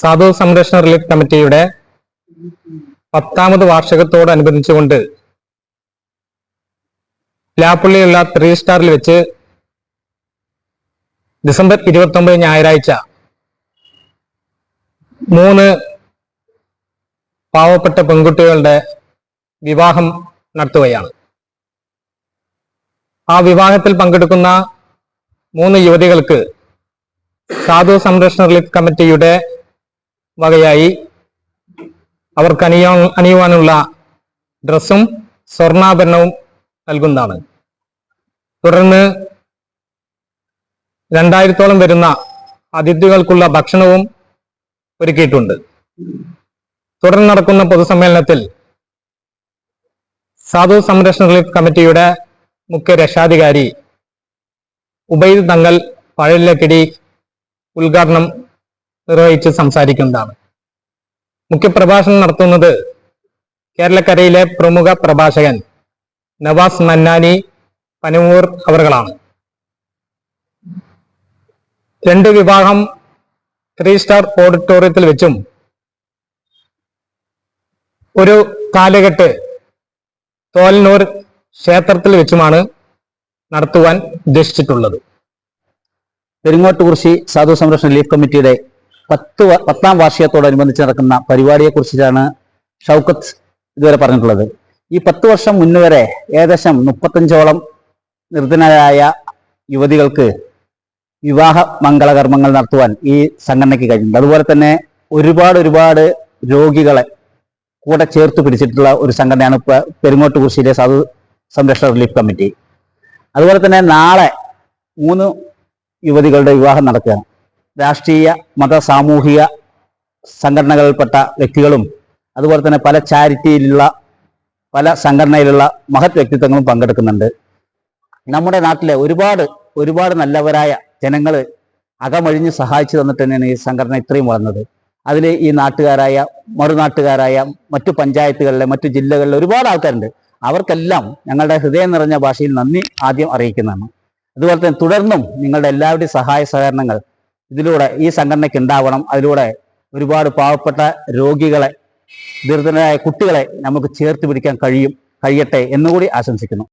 സാധു സംരക്ഷണ റിലീഫ് കമ്മിറ്റിയുടെ 10ാമത് വാർഷികത്തോടനുബന്ധിച്ചുകൊണ്ട് ലാപ്പള്ളിയുള്ള 3 സ്റ്റാറിൽ വെച്ച് ഡിസംബർ 29 ഞായറാഴ്ച 3 പാവപ്പെട്ട പെൺകുട്ടികളുടെ വിവാഹം നടത്തുകയാണ്. ആ വിവാഹത്തിൽ പങ്കെടുക്കുന്ന 3 യുവതികൾക്ക് സാധു സംരക്ഷണ റിലീഫ് കമ്മിറ്റിയുടെ വകയായി അവർക്ക് അണിയുവാനുള്ള ഡ്രസ്സും സ്വർണ്ണാഭരണവും നൽകുന്നതാണ്. തുടർന്ന് 2000-ഓളം വരുന്ന അതിഥികൾക്കുള്ള ഭക്ഷണവും ഒരുക്കിയിട്ടുണ്ട്. തുടർന്ന് നടക്കുന്ന പൊതുസമ്മേളനത്തിൽ സാധു സംരക്ഷണ റിലീഫ് കമ്മിറ്റിയുടെ മുഖ്യ രക്ഷാധികാരി ഉബൈദ് തങ്ങൾ പഴയലക്കിടി ഉദ്ഘാടനം നിർവഹിച്ച് സംസാരിക്കുന്നതാണ്. മുഖ്യപ്രഭാഷണം നടത്തുന്നത് കേരളക്കരയിലെ പ്രമുഖ പ്രഭാഷകൻ നവാസ് മന്നാനി പനവൂർ അവറുകളാണ്. 2 വിവാഹം 3 സ്റ്റാർ ഓഡിറ്റോറിയത്തിൽ വെച്ചും ഒരു കാലഘട്ട് തോലനൂർ ക്ഷേത്രത്തിൽ വെച്ചുമാണ് നടത്തുവാൻ ഉദ്ദേശിച്ചിട്ടുള്ളത്. പെരിങ്ങോട്ടുകുറിശി സാധു സംരക്ഷണ റിലീഫ് കമ്മിറ്റിയുടെ 10ാം വാർഷികത്തോടനുബന്ധിച്ച് നടക്കുന്ന പരിപാടിയെക്കുറിച്ചാണ് ഷൗക്കത്ത് ഇതുവരെ പറഞ്ഞിട്ടുള്ളത്. ഈ 10 വർഷം മുന്നേ വരെ ഏകദേശം 35ഓളം നിർധനരായ യുവതികൾക്ക് വിവാഹ മംഗളകർമ്മങ്ങൾ നടത്തുവാൻ ഈ സംഘടനയ്ക്ക് കഴിഞ്ഞിട്ടുണ്ട്. അതുപോലെ തന്നെ ഒരുപാട് രോഗികളെ കൂടെ ചേർത്ത് പിടിച്ചിട്ടുള്ള ഒരു സംഘടനയാണ് പെരിങ്ങോട്ടുകുറിശിയിലെ സാധു സംരക്ഷണ റിലീഫ് കമ്മിറ്റി. അതുപോലെ തന്നെ നാളെ 3 യുവതികളുടെ വിവാഹം നടക്കുകയാണ്. രാഷ്ട്രീയ മത സാമൂഹിക സംഘടനകളിൽപ്പെട്ട വ്യക്തികളും അതുപോലെ തന്നെ പല ചാരിറ്റിയിലുള്ള പല സംഘടനയിലുള്ള മഹത് വ്യക്തിത്വങ്ങളും പങ്കെടുക്കുന്നുണ്ട്. നമ്മുടെ നാട്ടിലെ ഒരുപാട് നല്ലവരായ ജനങ്ങൾ അകമഴിഞ്ഞ് സഹായിച്ചു തന്നിട്ട് തന്നെയാണ് ഈ സംഘടന ഇത്രയും വളർന്നത്. അതിൽ ഈ നാട്ടുകാരായ മറുനാട്ടുകാരായ മറ്റു പഞ്ചായത്തുകളിലെ മറ്റു ജില്ലകളിലെ ഒരുപാട് ആൾക്കാരുണ്ട്. അവർക്കെല്ലാം ഞങ്ങളുടെ ഹൃദയം നിറഞ്ഞ ഭാഷയിൽ നന്ദി ആദ്യം അറിയിക്കുന്നതാണ്. അതുപോലെ തന്നെ തുടർന്നും നിങ്ങളുടെ എല്ലാവരുടെയും സഹായ സഹകരണങ്ങൾ ഇതിലൂടെ ഈ സംഘടനയ്ക്ക് ഉണ്ടാവണം. അതിലൂടെ ഒരുപാട് പാവപ്പെട്ട രോഗികളെ ദുരിതരായ കുട്ടികളെ നമുക്ക് ചേർത്ത് പിടിക്കാൻ കഴിയട്ടെ എന്നുകൂടി ആശംസിക്കുന്നു.